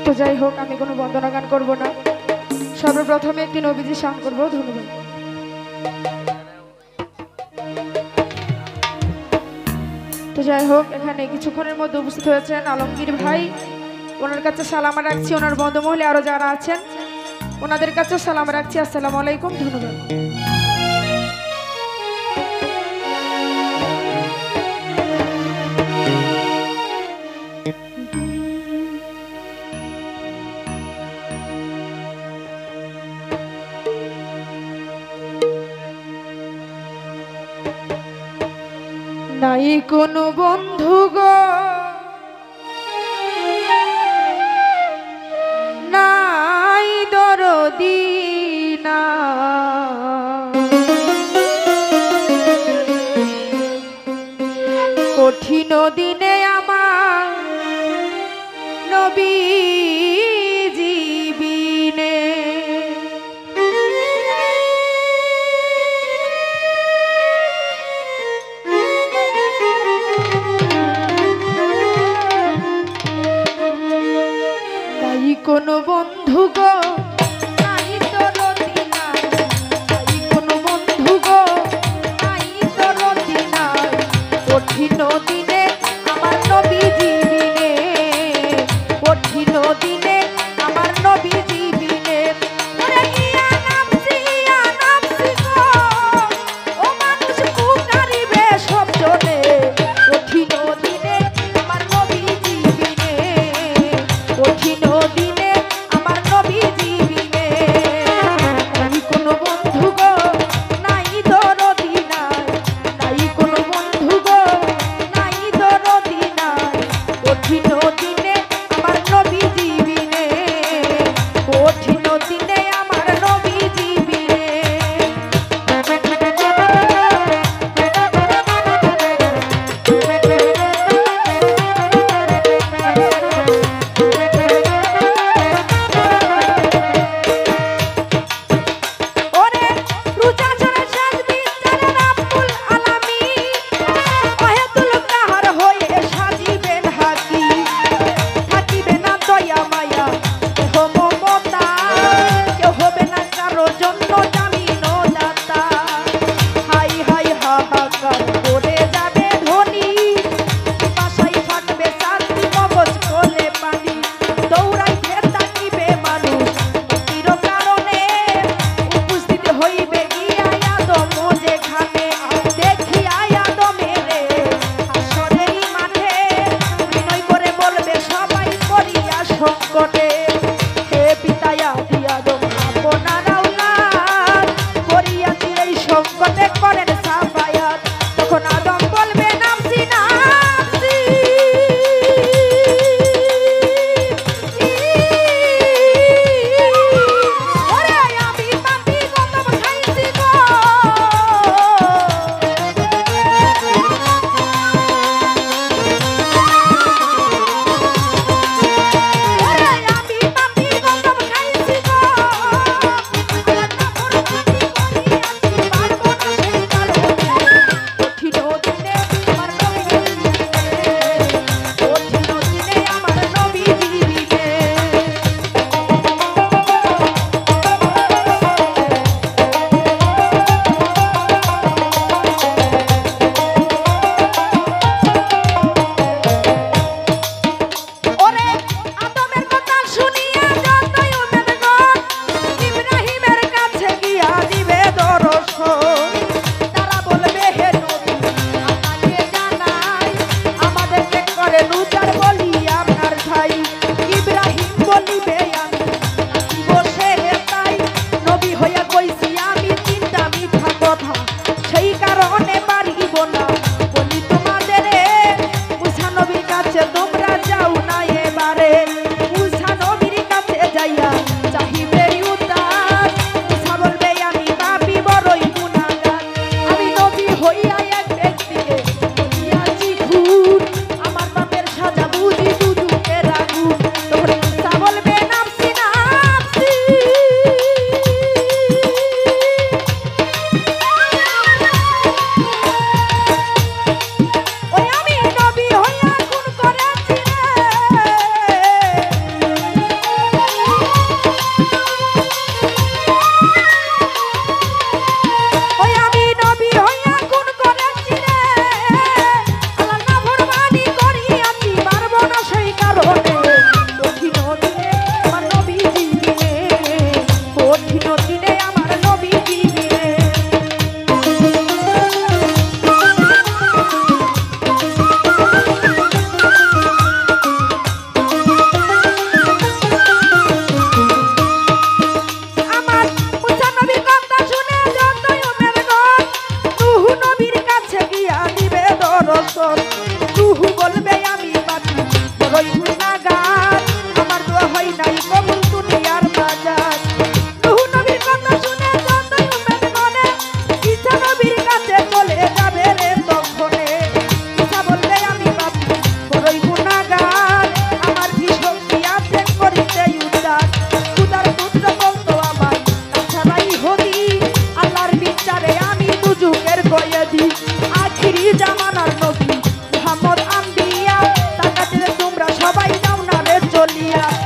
তো যাই হোক, আমি কোনো বন্দনা গান করব না, সর্বপ্রথমে একটি নবীজি শান করব। ধন্যবাদ। তো যাই হোক, এখানে কিছুক্ষণের মধ্যে উপস্থিত হয়েছেন আলমগীর ভাই, ওনার কাছে সালাম রাখছি। ওনার বন্ধুমহলে আরো যারা আছেন ওনাদের কাছে সালাম রাখছি। আসসালামু আলাইকুম। ধন্যবাদ। নাই কোনো বন্ধু গো, নাই দরদি না, কঠিন দিনে আমার নবী জীবিনে। কোনো বন্ধু গো, নাই দরদি নাই, নাই কোনো বন্ধু গো, নাই দরদি নাই, কঠিন দিনে আমার নবী জীবিনে, কঠিন দিনে আমার নবী জীবিনে। ওরে ইয়া নামছি গো, ও মানুষ পুকারিবে সব জনে, কঠিন দিনে আমার নবী জীবিনে, কঠিন দিনে আমার নবীজি বলিয়া